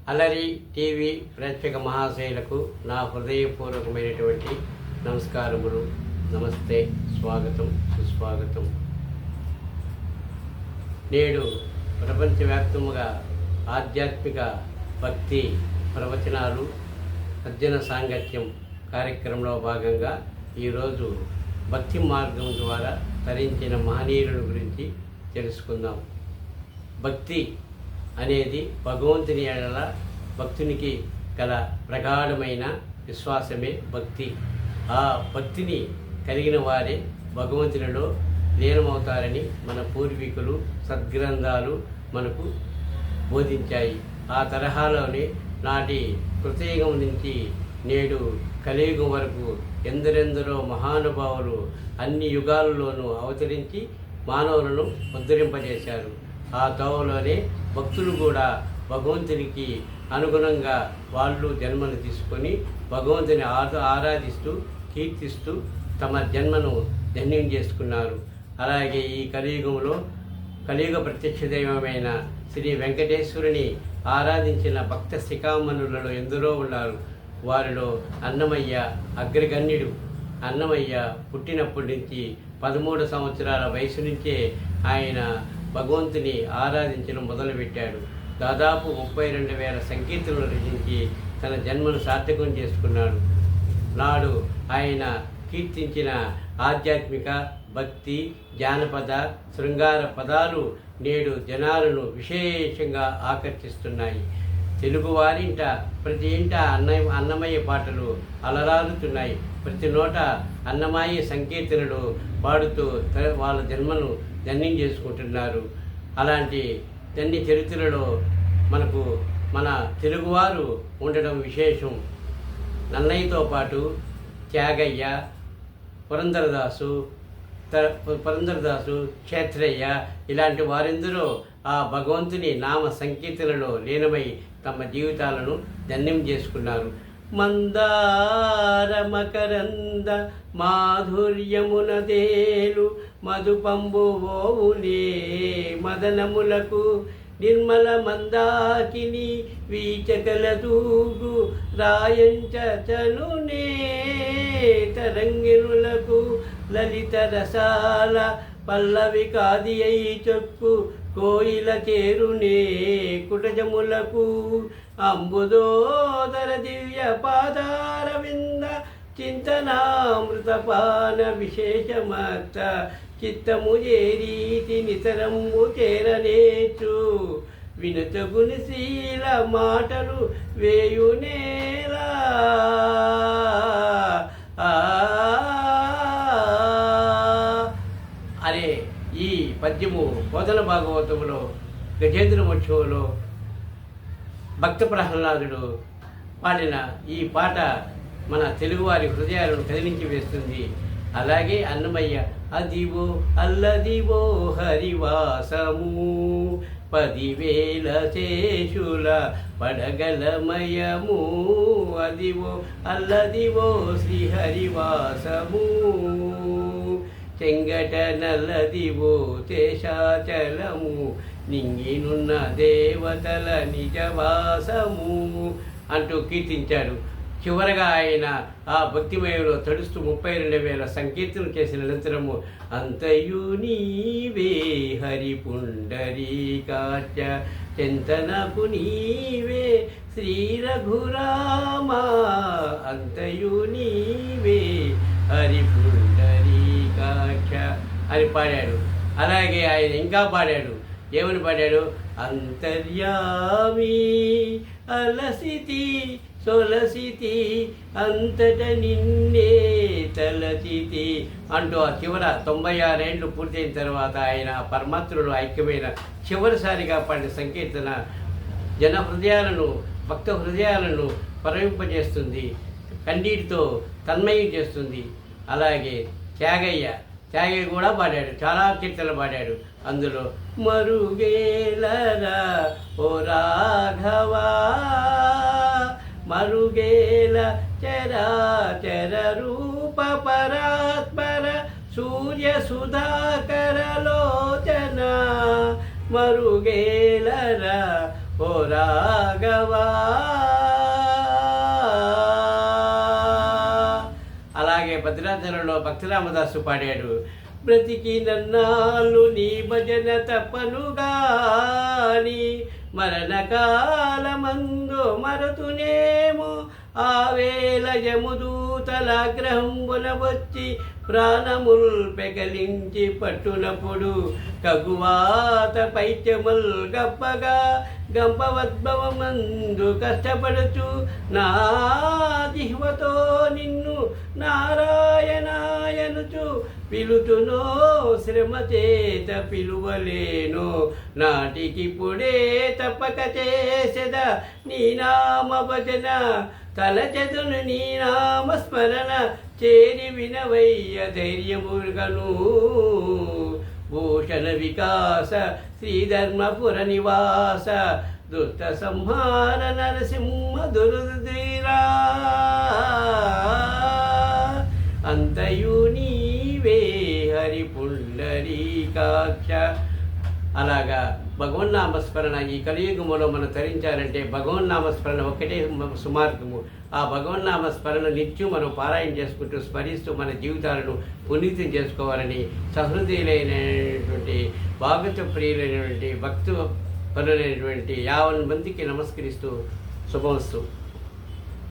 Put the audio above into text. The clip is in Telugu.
అలరి టీవీ ప్రేక్షక మహాశయులకు నా హృదయపూర్వకమైనటువంటి నమస్కారములు. నమస్తే, స్వాగతం, సుస్వాగతం. నేడు ప్రపంచవ్యాప్తముగా ఆధ్యాత్మిక భక్తి ప్రవచనాలు సజ్జన సాంగత్యం కార్యక్రమంలో భాగంగా ఈరోజు భక్తి మార్గం ద్వారా తరించిన మహనీయుల గురించి తెలుసుకుందాం. భక్తి అనేది భగవంతుని ఎడల భక్తునికి గల ప్రగాఢమైన విశ్వాసమే భక్తి. ఆ భక్తిని కలిగిన వారే భగవంతునిలో లీనమవుతారని మన పూర్వీకులు సద్గ్రంథాలు మనకు బోధించాయి. ఆ తరహాలోనే నాటి కృతయుగం నుంచి నేడు కలియుగం వరకు ఎందరెందరో మహానుభావులు అన్ని యుగాలలోనూ అవతరించి మానవులను ఉద్ధరింపజేశారు. ఆ తోవలోనే భక్తులు కూడా భగవంతునికి అనుగుణంగా వాళ్ళు జన్మను తీసుకొని భగవంతుని ఆరాధిస్తూ కీర్తిస్తూ తమ జన్మను ధన్యం చేసుకున్నారు. అలాగే ఈ కలియుగంలో కలియుగ ప్రత్యక్ష దైవమైన శ్రీ వెంకటేశ్వరుని ఆరాధించిన భక్త శిఖామణులలో ఎందరో ఉన్నారు. వారిలో అన్నమయ్య అగ్రగణ్యుడు. అన్నమయ్య పుట్టినప్పటి నుంచి 13 సంవత్సరాల వయసు నుంచే ఆయన భగవంతుని ఆరాధించడం మొదలుపెట్టాడు. దాదాపు 32,000 సంకీర్తనలు రచించి తన జన్మను సార్థకం చేసుకున్నాడు. నాడు ఆయన కీర్తించిన ఆధ్యాత్మిక భక్తి జానపద శృంగార పదాలు నేడు జనాలను విశేషంగా ఆకర్షిస్తున్నాయి. తెలుగువారింట ప్రతి ఇంట అన్నమయ్య పాటలు అలరాలుతున్నాయి. ప్రతి నోట అన్నమయ్య సంకీర్తనలు పాడుతూ వాళ్ళ జన్మను ధన్యం చేసుకుంటున్నారు. అలాంటి ధన్య చరిత్రలో మన తెలుగువారు ఉండడం విశేషం. నన్నయ్యతో పాటు త్యాగయ్య, పురంధరదాసు, క్షేత్రయ్య ఇలాంటి వారెందరో ఆ భగవంతుని నామ సంకీర్తనలో లీనమై తమ జీవితాలను ధన్యం చేసుకున్నారు. మందార మకరంద మాధుర్యమునదేలు మధుపంబు ఓవునే మదనములకు నిర్మల మందాకిని వీచకల దూగు రాయంచనునే తరంగిణులకు లలిత రసాల పల్లవి కాది అయి చొక్కు కోయిల చేరునే కుటజములకు అంబుదోదర దివ్య పాదార వింద చింతనామృతపాన విశేషమర్త చిత్తము చేరీతి నితరము చేరనేచు వినుత గుణశీల మాటలు వేయునేలా. అరే ఈ పద్యము బోధన భాగవతములో గజేంద్ర మోక్షంలో భక్త ప్రహ్లాదుడు పాడిన ఈ పాట మన తెలుగువారి హృదయాలను కదిలించి వేస్తుంది. అలాగే అన్నమయ్య అదివో అల్లదివో హరివాసము 10,000 శేషుల పడగలమయము అదివో అల్లదివో శ్రీహరివాసము చెంగట నల్లదివో శేషాచలము నింగినున్న దేవతల నిజవాసము అంటూ కీర్తించాడు. చివరగా ఆయన ఆ భక్తిమయంలో తడుస్తూ 32,000 సంకీర్తనలు చేసిన అనంతరము అంతయు నీవే హరి పుండరీకాచ చింతనకు నీవే శ్రీ రఘురామ అంతయు నీవే హరి పుండరీకాచ అని పాడాడు. అలాగే ఆయన ఇంకా పాడాడు. ఏమని పాడాడు? అంతర్యామి అలసితి సొలసితి అంతట నిన్నే తలచితి అంటూ ఆ చివర 96 ఏళ్ళు పూర్తయిన తర్వాత ఆయన పరమాత్మలో ఐక్యమైన చివరిసారిగా పాడిన సంకీర్తన జన హృదయాలను భక్త హృదయాలను పరవింపజేస్తుంది, కన్నీటితో తన్మయం చేస్తుంది. అలాగే త్యాగయ్య కూడా పాడాడు, చాలా కీర్తనలు పాడాడు. అందులో మరుగేలరా ఓ రాఘవా మరుగేల చరాచర రూప పరాత్పర సూర్య సుధాకర లోచన మరుగేలరా ఓ ఓ రాఘవా. అలాగే భద్రాచలంలో భక్తిరామదాసు పాడాడు, బ్రతికి నన్నాళ్ళు నీ భజన తప్పనుగాని మరణకాలమందు మరతునేమో ఆ వేళ యముదూతలాగ్రహంబున వచ్చి ప్రాణముల్ పెగలించి పట్టునప్పుడు కగువాత పైత్యముల్ గప్పగా గంపవద్భవమందు కష్టపడుచు నా జిహ్వతో నిన్ను నారాయణాయనుచు పిలుతునో శ్రమ చేత పిలువలేను నాటికిప్పుడే తప్పక చేసెద నీ నామ భజన తలచెదును నీ నామస్మరణ చేరి వినవయ్య ధైర్యముగను భూషణ వికాస శ్రీధర్మపుర నివాస దుష్ట సంహార నరసింహ దుర్ధీరా అంతయు నీవే హరి పుండరీకాక్ష. అలాగా భగవన్నామస్మరణ ఈ కలియుగములో మనం తరించాలంటే భగవన్నామస్మరణ ఒక్కటే సుమార్గము. ఆ భగవన్నామస్మరణ నిత్యం మనం పారాయణ చేసుకుంటూ స్మరిస్తూ మన జీవితాలను పునీతం చేసుకోవాలని సహృదయులైనటువంటి భాగవత ప్రియులైనటువంటి భక్తు పనులైనటువంటి 50 మందికి నమస్కరిస్తూ శుభమస్తు.